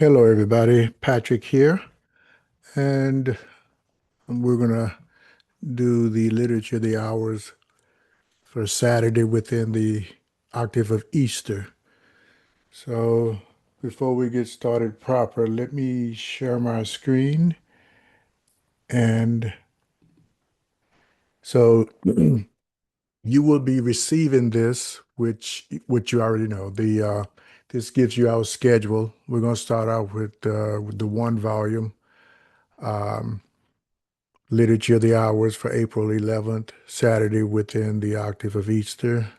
Hello, everybody. Patrick here, and we're going to do the Literature of the Hours for Saturday within the octave of Easter. So, before we get started proper, let me share my screen. And so, you will be receiving this, which you already know. This gives you our schedule. We're going to start out with the one volume. Um, Liturgy of the Hours for April 11th, Saturday within the octave of Easter.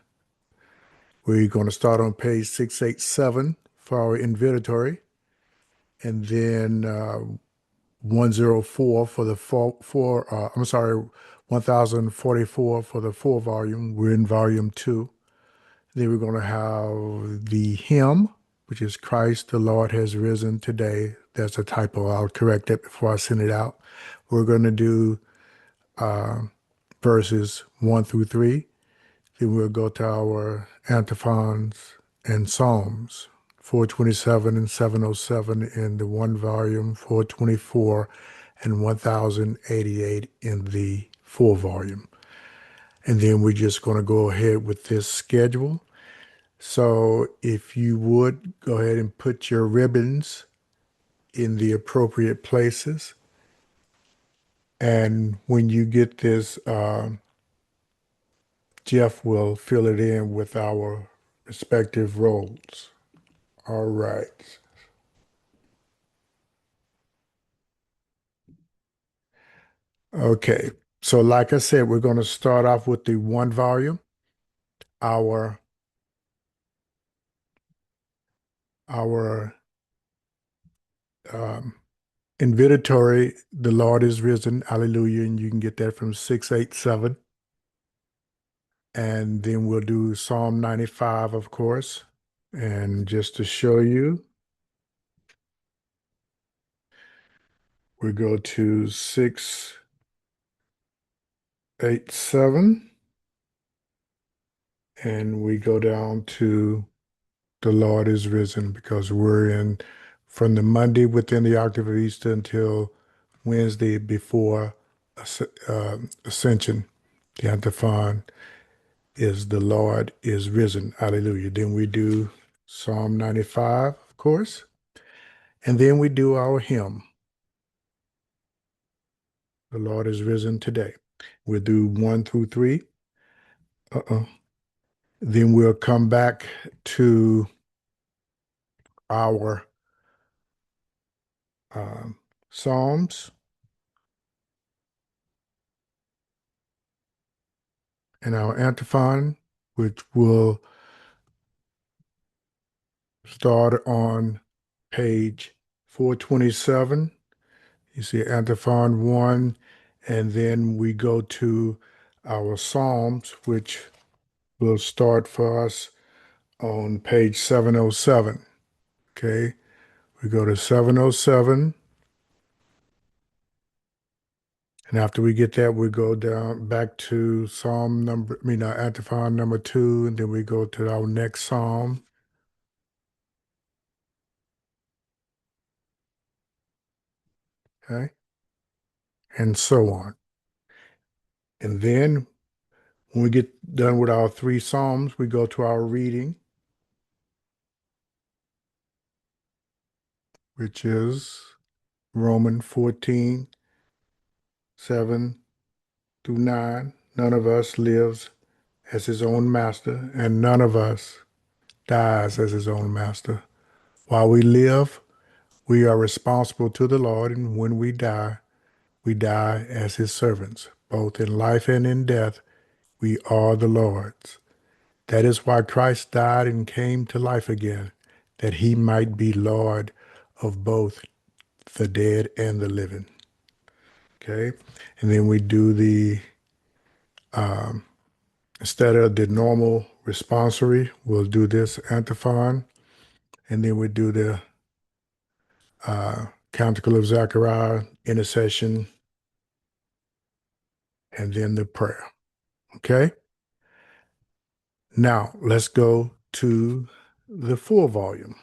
We're going to start on page 687 for our invitatory, and then 104 for the I'm sorry, 1044 for the full volume. We're in volume two. Then we're going to have the hymn, which is Christ the Lord has risen today. That's a typo. I'll correct that before I send it out. We're going to do uh, verses 1 through 3. Then we'll go to our antiphons and psalms, 427 and 707 in the one volume, 424 and 1088 in the full volume. And then we're just going to go ahead with this schedule. So if you would go ahead and put your ribbons in the appropriate places. And when you get this, Jeff will fill it in with our respective roles. All right. Okay. So like I said, we're going to start off with the one volume. Our our um, invitatory, the Lord is risen, hallelujah, and you can get that from 687. And then we'll do Psalm 95, of course. And just to show you, we go to 687 and we go down to the Lord is risen because we're in from the Monday within the octave of Easter until Wednesday before Ascension. The antiphon is the Lord is risen. Hallelujah. Then we do Psalm 95, of course. And then we do our hymn, The Lord is risen today. We'll do 1 through 3. Uh-oh. Then we'll come back to our um, Psalms and our antiphon, which will start on page 427. You see antiphon 1, and then we go to our Psalms, which will start for us on page 707. Okay, we go to 707. And after we get that, we go down back to antiphon number 2, and then we go to our next psalm. Okay, and so on. And then when we get done with our three psalms, we go to our reading, which is Romans 14, 7 through 9. None of us lives as his own master, and none of us dies as his own master. While we live, we are responsible to the Lord, and when we die as his servants. Both in life and in death, we are the Lord's. That is why Christ died and came to life again, that he might be Lord of both the dead and the living. Okay? And then we do um, instead of the normal responsory, we'll do this antiphon, and then we do the Canticle of Zechariah, intercession, and then the prayer. Okay? Now, let's go to the full volume.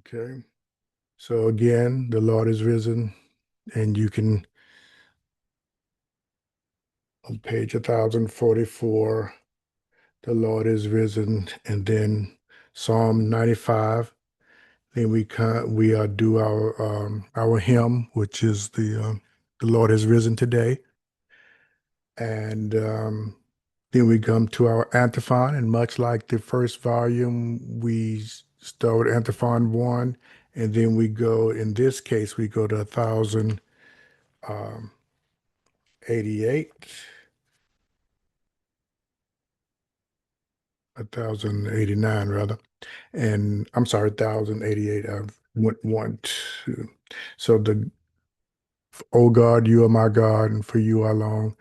Okay. So again, the Lord is risen, and you can on page 1044, the Lord is risen, and then Psalm 95. Then we do our hymn, which is the Lord has risen today, and then we come to our antiphon, and much like the first volume, we start with antiphon one, and then we go. In this case, we go to 1088, 1089 rather, and I'm sorry, 1088. I went one, two. So the "O God, you are my God, and for you I long."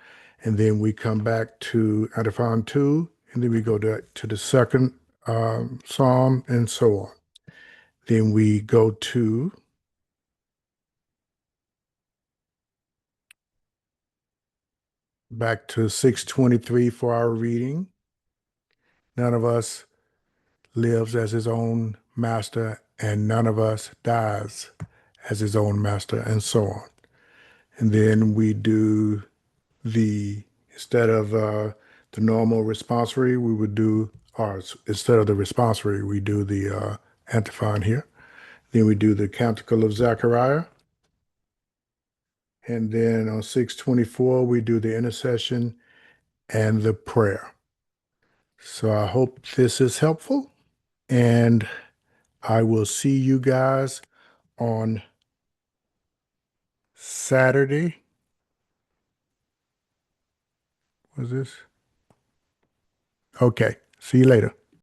And then we come back to antiphon two, and then we go to the second psalm, and so on. Then we go to back to 623 for our reading. None of us lives as his own master, and none of us dies as his own master, and so on. And then we do instead of the normal responsory, we would do, or instead of the responsory, we do the antiphon here. Then we do the Canticle of Zechariah. And then on 624, we do the intercession and the prayer. So I hope this is helpful, and I will see you guys on Saturday. Was this? Okay. See you later.